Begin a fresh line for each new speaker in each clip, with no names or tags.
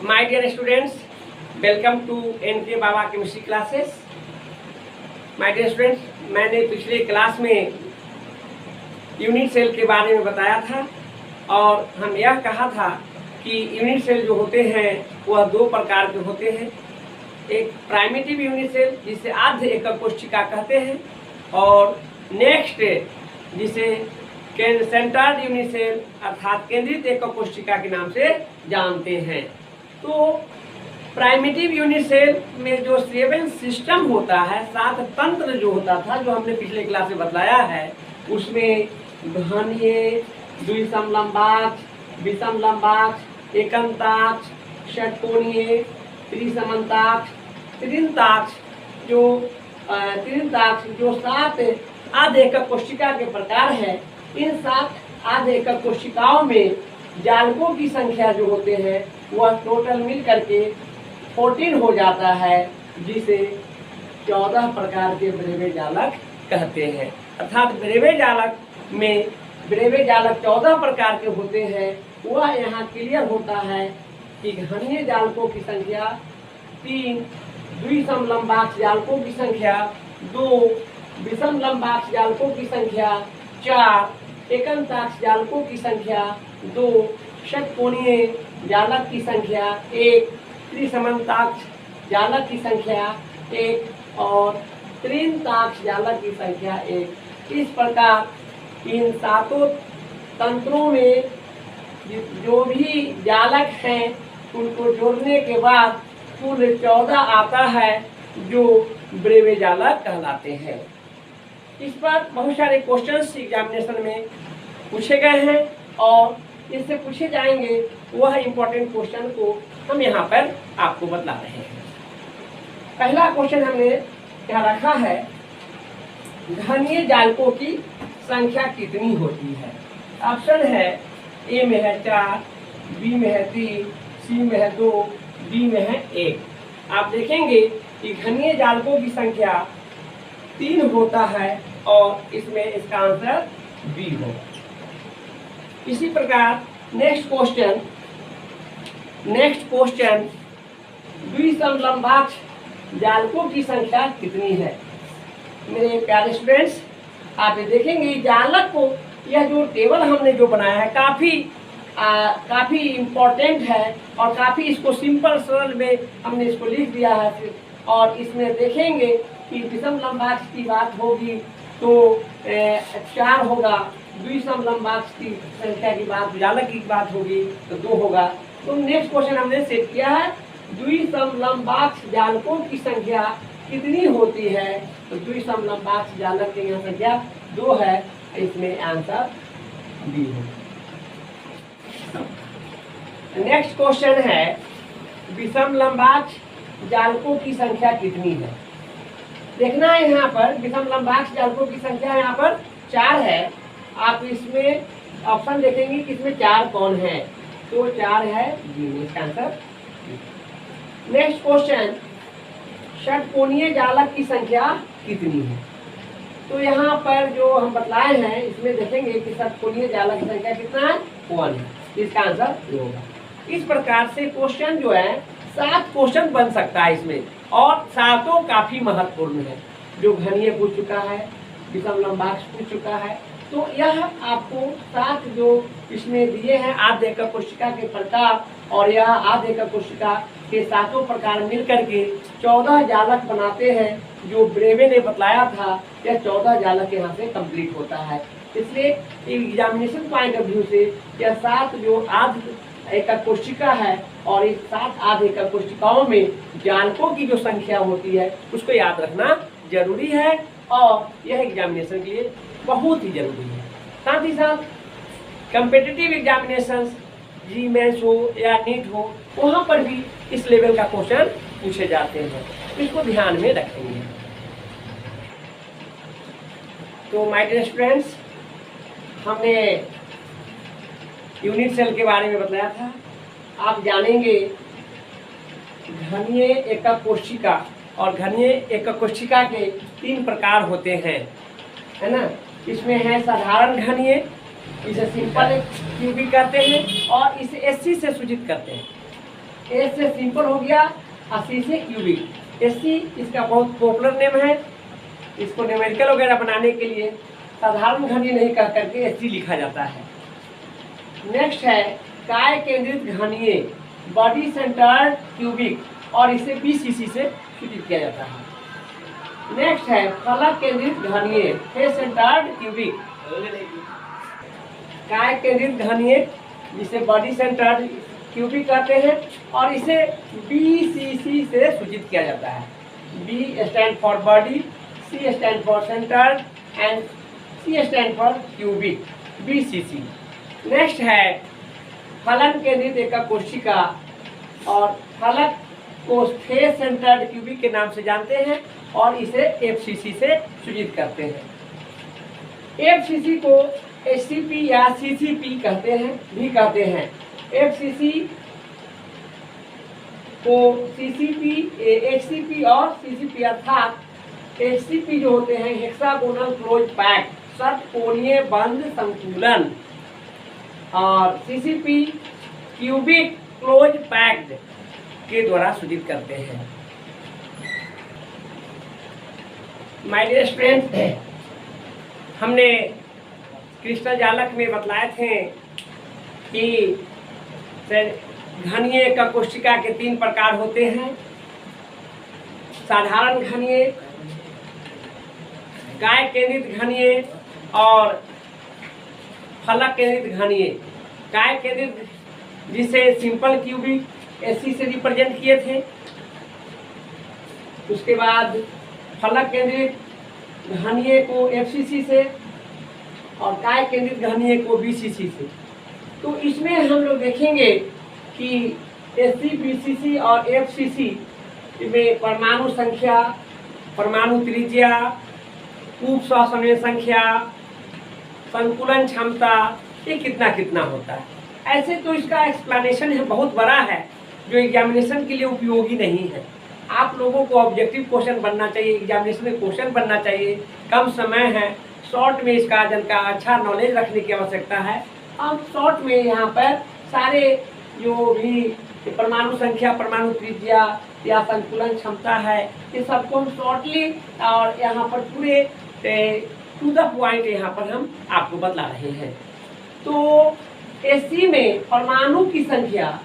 My dear students, welcome to NK Baba chemistry classes. My dear students, मैंने पिछले class में unit cell के बारे में बताया था और हम यह कहा था कि यूनिट सेल जो होते हैं वह दो प्रकार के होते हैं। एक प्राइमेटिव यूनिट सेल जिसे आद्य एकक कोशिका कहते हैं और नेक्स्ट जिसे सेंट्रल यूनिट सेल अर्थात केंद्रित एकक कोशिका के नाम से जानते हैं। तो प्राइमेटिव यूनिट सेल में जो 7 सिस्टम होता है, 7 तंत्र जो होता था, जो हमने पिछले क्लास में बताया है, उसमें घनीय, द्विसमलंबाक्ष, विषमलंबाक्ष, एकंताक्ष, षटकोणीय, त्रिसमन्ताक्ष, त्रिंताक्ष जो 7 आद्य एकक कोशिका के प्रकार है। इन 7 आद्य एकक कोशिकाओं में जालकों की संख्या जो होते हैं वह टोटल मिल करके 14 हो जाता है, जिसे 14 प्रकार के ब्रेवे जालक कहते हैं। अर्थात ब्रेवे जालक में 14 प्रकार के होते हैं। वह यहाँ क्लियर होता है कि घनीय जालकों की संख्या 3, द्विसमलंबाक्ष जालकों की संख्या 2, विषमलंबाक्ष जालकों की संख्या 4, एकंताक्ष जालकों की संख्या 2, षटकोणीय जालक की संख्या 1, त्रिसमन्ताक्ष जालक की संख्या 1 और त्रिंताक्ष जालक की संख्या 1। इस प्रकार इन 7 तंत्रों में जो भी जालक हैं उनको जोड़ने के बाद कुल 14 आता है, जो ब्रेवे जालक कहलाते हैं। इस पर बहुत सारे क्वेश्चंस एग्जामिनेशन में पूछे गए हैं और इससे पूछे जाएंगे वह इम्पोर्टेंट क्वेश्चन को हम यहाँ पर आपको बतला रहे हैं। पहला क्वेश्चन हमने यहाँ रखा है, घनीय जालकों की संख्या कितनी होती है। ऑप्शन है ए में है 4, बी में है 3, सी में है 2, डी में है 1। आप देखेंगे कि घनीय जालकों की संख्या 3 होता है और इसमें इसका आंसर बी होगा। इसी प्रकार नेक्स्ट क्वेश्चन द्विसमलंबाक्ष जालकों की संख्या कितनी है। मेरे प्यारे स्टूडेंट्स, आप ये देखेंगे जालक को, यह जो टेबल हमने जो बनाया है काफ़ी इम्पोर्टेंट है और काफ़ी इसको सिंपल सरल में हमने इसको लिख दिया है। और इसमें देखेंगे कि विषमलंबाक्ष की बात होगी तो 4 होगा, द्विसमलंबाक्ष की संख्या की बात, जालक की बात होगी तो 2 होगा। तो नेक्स्ट क्वेश्चन हमने सेट किया है, द्विसमलंबाक्ष जालकों की संख्या कितनी होती है। तो द्विसमलंबाक्ष जालक की यहाँ संख्या 2 है, इसमें आंसर बी है। नेक्स्ट क्वेश्चन है, विषमलंबाक्ष जालकों की संख्या कितनी है। देखना है यहाँ पर विषमलंबाक्ष जालकों की संख्या यहाँ पर 4 है। आप इसमें ऑप्शन देखेंगे कि इसमें 4 कौन है, तो 4 है बी में, इसका आंसर। नेक्स्ट क्वेश्चन, षटकोणीय जालक की संख्या कितनी है। तो यहाँ पर जो हम बतलाए हैं इसमें देखेंगे कि षटकोणीय जालक की संख्या कितना है, 1 है, इसका आंसर ये होगा। इस प्रकार से क्वेश्चन जो है 7 क्वेश्चन बन सकता है इसमें और 7 काफी महत्वपूर्ण है। जो घनीय पूछ चुका है, विषमलंबाक्ष पूछ चुका है, तो यह आपको 7 जो इसमें दिए हैं आद्य एकक कोशिका के प्रकार, और यह आद्य एकक कोशिका के 7 प्रकार मिलकर के 14 जालक बनाते हैं। जो ब्रेवे ने बतलाया था, यह 14 जालक यहाँ से कंप्लीट होता है। इसलिए एग्जामिनेशन पॉइंट ऑफ व्यू से यह 7 जो आद्य एकक कोशिका है और इस 7 आद्य एकक कोशिकाओं में जालकों की जो संख्या होती है उसको याद रखना जरूरी है और यह एग्जामिनेशन के लिए बहुत ही जरूरी है। साथ ही साथ कम्पिटिटिव एग्जामिनेशंस, जी मेंस हो या नीट हो, वहाँ पर भी इस लेवल का क्वेश्चन पूछे जाते हैं, इसको ध्यान में रखेंगे। तो माय डियर स्टूडेंट्स, हमने यूनिट सेल के बारे में बताया था। आप जानेंगे घनीय एकक कोशिका, और घनीय एकक कोशिका के 3 प्रकार होते हैं, है ना। इसमें है साधारण घनीय, इसे सिंपल क्यूबिक कहते हैं और इसे एससी से सूचित करते हैं। एस से सिंपल हो गया और सी से क्यूबिक। एससी इसका बहुत पॉपुलर नेम है। इसको न्यूमेरिकल वगैरह बनाने के लिए साधारण घनीय नहीं कह करके एससी लिखा जाता है। नेक्स्ट है काय केंद्रित घनीय, बॉडी सेंटर्ड क्यूबिक, और इसे बीसीसी से सूचित किया जाता है। नेक्स्ट है फलक केंद्रित घनीय, फेस सेंटर्ड क्यूबिक। काय केंद्रित घनीय जिसे बॉडी सेंटर्ड क्यूबिक कहते हैं और इसे बीसीसी से सूचित किया जाता है। B stand for body, C stand for centred and C stand for cubic, BCC. Next है फलन केंद्रित एकक कोशिका, और फलक को फेस सेंटर्ड क्यूबिक के नाम से जानते हैं और इसे एफसीसी से सूचित करते हैं। एफसीसी को एचसीपी या सीसीपी कहते हैं। एफसीसी को सीसीपी, एचसीपी और सीसीपी, अर्थात एचसीपी जो होते हैं हेक्सागोनल क्लोज पैक, षटकोणीय बंद संकुलन, और सीसीपी क्यूबिक क्लोज पैक्ड के द्वारा सूचित करते हैं। माय डियर स्टूडेंट, हमने क्रिस्टल जालक में बतलाए थे कि घनीय एकक कोशिका के 3 प्रकार होते हैं। साधारण घनीय, काय केंद्रित घनीय और फलक केंद्रित घनीय। काय केंद्रित जिसे सिंपल क्यूबिक एससी से रिप्रेजेंट किए थे, उसके बाद फलक केंद्रित घनीय को एफसीसी से और काय केंद्रित घनीय को बीसीसी से। तो इसमें हम लोग देखेंगे कि एससी, बीसीसी और एफसीसी में परमाणु संख्या, परमाणु त्रिज्या, उप सहसंयोजन संख्या, संकुलन क्षमता, ये कितना कितना होता है। ऐसे तो इसका एक्सप्लेनेशन है बहुत बड़ा है जो एग्जामिनेशन के लिए उपयोगी नहीं है। आप लोगों को ऑब्जेक्टिव क्वेश्चन बनना चाहिए, एग्जामिनेशन में क्वेश्चन बनना चाहिए। कम समय है, शॉर्ट में इसका जनका अच्छा नॉलेज रखने की आवश्यकता है। हम शॉर्ट में यहाँ पर सारे जो भी परमाणु संख्या, परमाणु त्रिज्या या संकुलन क्षमता है, ये सबको हम शॉर्टली और यहाँ पर पूरे टू द पॉइंट यहाँ पर हम आपको बतला रहे हैं। तो एससी में परमाणु की संख्या,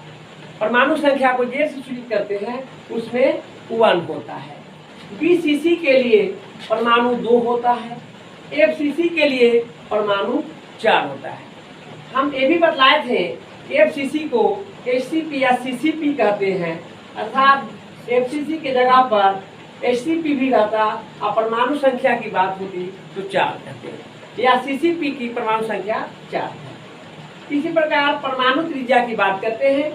परमाणु संख्या को जैसे सूचित करते हैं उसमें 1 होता है। बीसीसी के लिए परमाणु 2 होता है। एफसीसी के लिए परमाणु 4 होता है। हम ये भी बतलाए थे एफसीसी को एचसीपी या सीसीपी कहते हैं, अर्थात एफसीसी के जगह पर एचसीपी भी रहता और परमाणु संख्या की बात होती तो 4 कहते हैं, या सीसीपी की परमाणु संख्या 4 है। इसी प्रकार परमाणु त्रिज्या की बात करते हैं।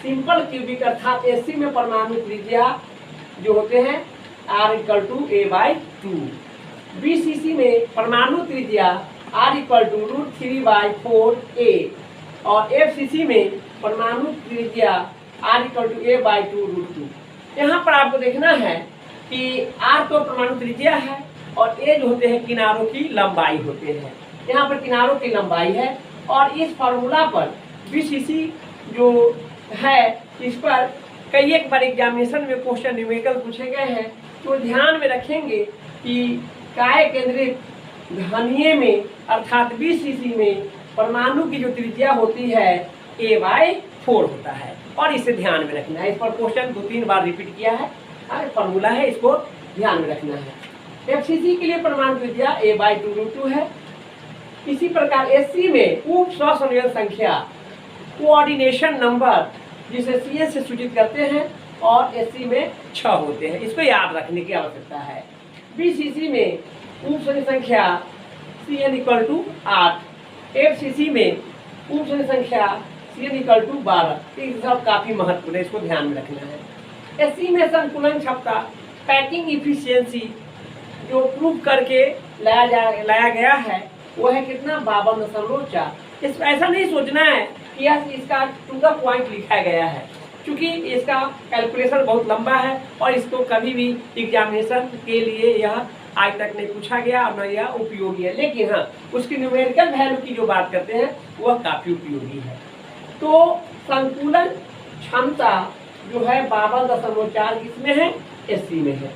सिंपल क्यूबिक अर्थात एससी में परमाणु त्रिज्या जो होते हैं R=a/2। बीसीसी में परमाणु त्रिज्या R=√3/4a और एफसीसी में परमाणु त्रिज्या R=a/2√2। यहाँ पर आपको देखना है कि R तो परमाणु त्रिज्या है और A जो होते हैं किनारों की लंबाई होते हैं। यहाँ पर किनारों की लंबाई है और इस फार्मूला पर बीसीसी जो है इस पर कई एक बार एग्जामिनेशन में क्वेश्चन न्यूमेरिकल पूछे गए हैं। तो ध्यान में रखेंगे कि काय केंद्रित घनीय में अर्थात बीसीसी में परमाणु की जो त्रिज्या होती है a/4 होता है और इसे ध्यान में रखना है। इस पर क्वेश्चन 2-3 बार रिपीट किया है, फॉर्मूला है, इसको ध्यान में रखना है। एफसीसी के लिए परमाणु त्रिज्या a/2√2 है। इसी प्रकार एससी में उप सहसंयोजन संख्या, कोऑर्डिनेशन नंबर, जिसे सीएस से सूचित करते हैं और एससी में 6 होते हैं। इसको याद रखने की आवश्यकता है। बीसीसी में उप सहसंयोजन संख्या CN=8, एफसीसी में उप सहसंयोजन संख्या CN=12। ये सब काफी महत्वपूर्ण है, इसको ध्यान में रखना है। एससी में संकुलन क्षमता, पैकिंग इफिशियंसी जो प्रूव करके लाया गया है वो है कितना 52.4। इस ऐसा नहीं सोचना है कि इसका टू द पॉइंट लिखा गया है, क्योंकि इसका कैलकुलेशन बहुत लंबा है और इसको कभी भी एग्जामिनेशन के लिए यह आज तक नहीं पूछा गया और न यह उपयोगी है। लेकिन हाँ, उसकी न्यूमेरिकल वैल्यू की जो बात करते हैं वह काफ़ी उपयोगी है। तो संकुलन क्षमता जो है 52.4 किसमें है, Hc में है।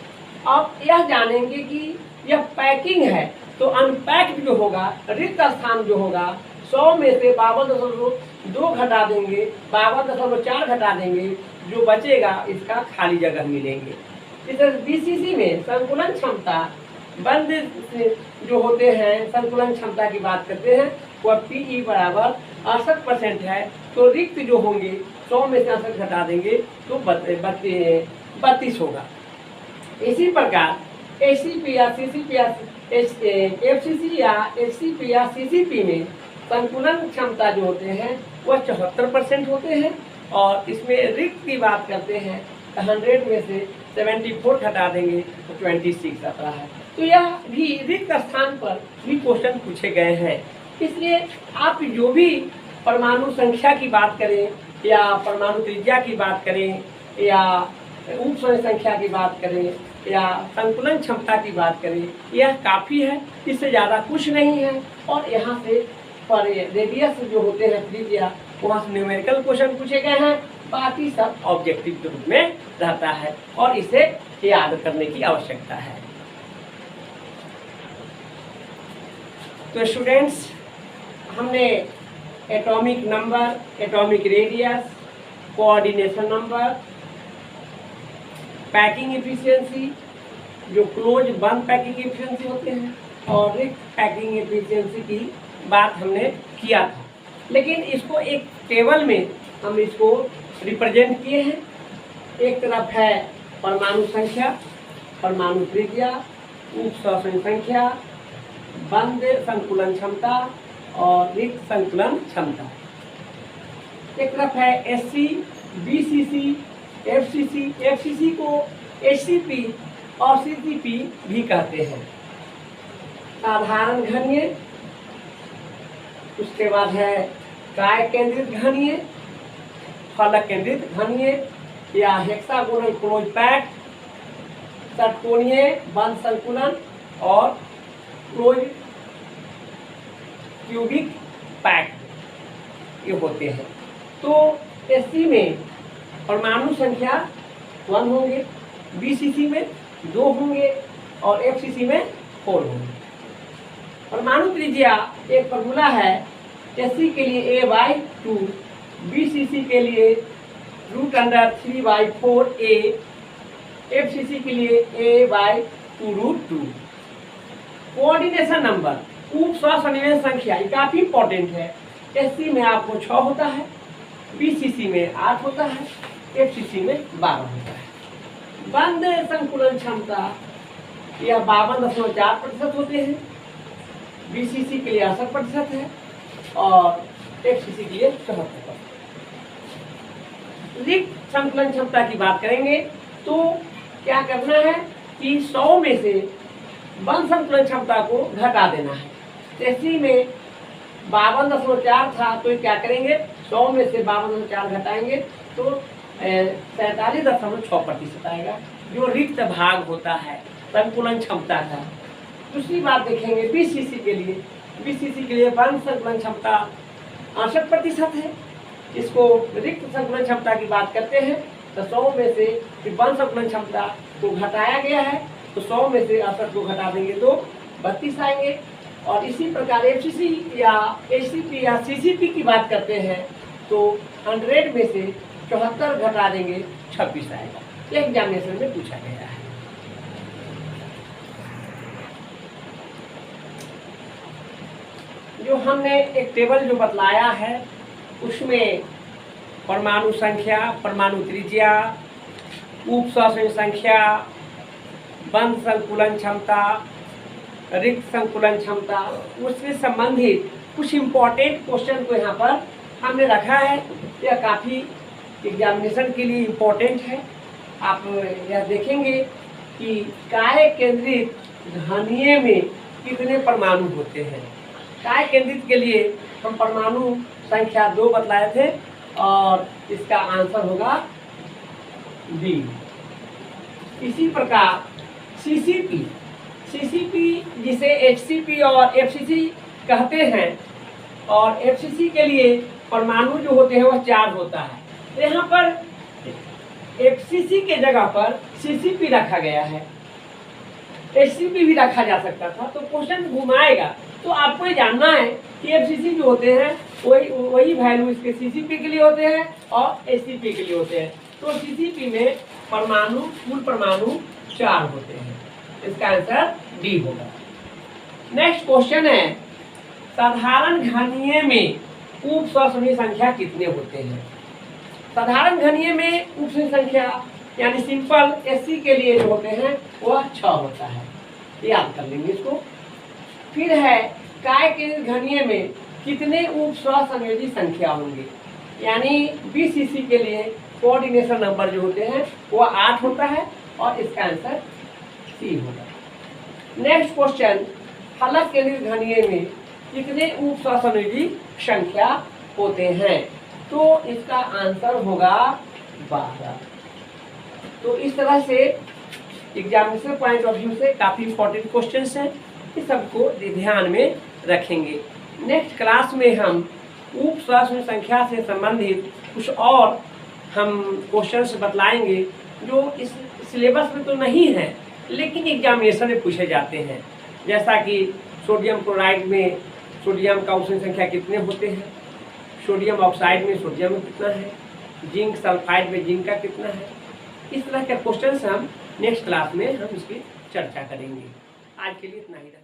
अब यह जानेंगे कि यह पैकिंग है, तो अनपैक्ड जो होगा, रिक्त स्थान जो होगा, 100 में से 52.2 घटा देंगे, 52.4 घटा देंगे, जो बचेगा इसका खाली जगह मिलेंगे। इस बीसीसी में संकुलन क्षमता बंद जो होते हैं, संकुलन क्षमता की बात करते हैं, वह पीई बराबर 68% है। तो रिक्त जो होंगे 100 में से 68 घटा देंगे तो 32 होगा। इसी प्रकार एचसीपी या सीसीपी या एफसीसी या एचसीपी या सीसीपी में संकुलन क्षमता जो होते हैं वह 74% होते हैं। और इसमें रिक्त की बात करते हैं तो 100 में से 74 घटा देंगे तो 26 आता है। तो यह भी रिक्त स्थान पर भी क्वेश्चन पूछे गए हैं। इसलिए आप जो भी परमाणु संख्या की बात करें या परमाणु त्रिज्या की बात करें या उप संख्या की बात करें या संकुलन क्षमता की बात करें, यह काफ़ी है, इससे ज़्यादा कुछ नहीं है। और यहाँ से पर रेडियस जो होते हैं त्रिज्या, वहाँ से न्यूमेरिकल क्वेश्चन पूछे गए हैं, बाकी सब ऑब्जेक्टिव के रूप में रहता है और इसे याद करने की आवश्यकता है। तो स्टूडेंट्स, हमने atomic number, atomic radius, coordination number, packing efficiency, जो क्लोज बंद पैकिंग एफिशिएंसी होते हैं, और रिक्त पैकिंग एफिशिएंसी की बात हमने किया था। लेकिन इसको एक टेबल में हम इसको रिप्रेजेंट किए हैं। एक तरफ है परमाणु संख्या, परमाणु त्रिज्या, उप संख्या, बंद संकुलन क्षमता और रिक्त संकुलन क्षमता। एक तरफ है एससी, बीसीसी, एफसीसी। एफसीसी को एचसीपी और सीसीपी भी कहते हैं। साधारण घनीय, उसके बाद है काय केंद्रित घनीय, फलक केंद्रित घनीय या हेक्सागोनल क्लोज पैक, षटकोणीय बंद संकुलन और क्लोज क्यूबिक पैक, ये होते हैं। तो एससी में परमाणु संख्या 1 होंगे, बीसीसी में 2 होंगे और एफसीसी में 4 होंगे। परमाणु त्रिज्या एक फॉर्मूला है, एससी के लिए a/2, बीसीसी के लिए √3/4a, एफसीसी के लिए a/2√2। कोऑर्डिनेशन नंबर, उप सनिवेश संख्या, ये काफ़ी इंपॉर्टेंट है। एससी में आपको 6 होता है, बीसीसी में 8 होता है, एफसीसी में 12 होता है। बंद संकुलन क्षमता यह 52.4% होते हैं, बीसीसी के लिए 68% है और एफसीसी के लिए 74%। रिक्त संकुलन क्षमता की बात करेंगे तो क्या करना है कि 100 में से बंद संकुलन क्षमता को घटा देना है। एससी में 52.4 था तो क्या करेंगे, 100 में से 52.4 घटाएंगे तो 47.6% आएगा, जो रिक्त भाग होता है संकुलन क्षमता का। दूसरी बात देखेंगे बीसीसी के लिए। बीसीसी के लिए बंद संकुलन क्षमता 68% है। इसको रिक्त संकुलन क्षमता की बात करते हैं तो 100 में से बंद संकुलन क्षमता को घटाया गया है, तो 100 में से 68 को घटा देंगे तो 32 आएंगे। और इसी प्रकार एफसीसी या एचसीपी या सीसीपी की बात करते हैं तो 100 में से 74 घटा देंगे 26 आएगा। ये एग्जामिनेशन में पूछा गया है। जो हमने एक टेबल जो बतलाया है उसमें परमाणु संख्या, परमाणु त्रिज्या, उप संख्या, बंद संकुलन क्षमता, रिक्त संकुलन क्षमता, उससे संबंधित कुछ इम्पोर्टेंट क्वेश्चन को यहाँ पर हमने रखा है। यह काफ़ी एग्जामिनेशन के लिए इम्पोर्टेंट है। आप यह देखेंगे कि काय केंद्रित घनीय में कितने परमाणु होते हैं। काय केंद्रित के लिए हम परमाणु संख्या 2 बतलाए थे और इसका आंसर होगा बी। इसी प्रकार सीसीपी, सीसीपी जिसे एचसीपी और एफसीसी कहते हैं, और एफसीसी के लिए परमाणु जो होते हैं वह 4 होता है। तो यहाँ पर FCC के जगह पर CCP रखा गया है, HCP भी रखा जा सकता था, तो क्वेश्चन घुमाएगा। तो आपको ये जानना है कि FCC जो होते हैं वही वैल्यू इसके CCP के लिए होते हैं और HCP के लिए होते हैं। तो CCP में परमाणु, कुल परमाणु 4 होते हैं। इसका आंसर डी होगा। नेक्स्ट क्वेश्चन है, साधारण घनीय में उप ससमणि संख्या कितने होते हैं? साधारण घनीय में उप ससमणि संख्या यानी सिंपल SC के लिए जो होते हैं वह 6 होता है, याद कर लेंगे इसको। फिर है, काय केंद्रित घनीय में कितने उप सहसंयोजी संख्या होंगे? यानी BCC के लिए कोऑर्डिनेशन नंबर जो होते हैं वह 8 होता है और इसका आंसर सी होगा। नेक्स्ट क्वेश्चन, फलक केंद्रित घनीय में कितने उप सहसंयोजी संख्या होते हैं? तो इसका आंसर होगा 12। तो इस तरह से एग्जामिनेशन पॉइंट ऑफ व्यू से काफ़ी इंपॉर्टेंट क्वेश्चंस हैं, इस सबको ध्यान में रखेंगे। नेक्स्ट क्लास में हम उप सहसंयोजी संख्या से संबंधित कुछ और हम क्वेश्चंस बतलाएंगे जो इस सिलेबस में तो नहीं है लेकिन एग्जामिनेशन में पूछे जाते हैं। जैसा कि सोडियम क्लोराइड में सोडियम का उप सहसंयोजी संख्या कितने होते हैं, सोडियम ऑक्साइड में सोडियम कितना है, जिंक सल्फाइड में जिंक का कितना है। इस तरह के क्वेश्चन हम नेक्स्ट क्लास में हम इसकी चर्चा करेंगे। आज के लिए इतना ही।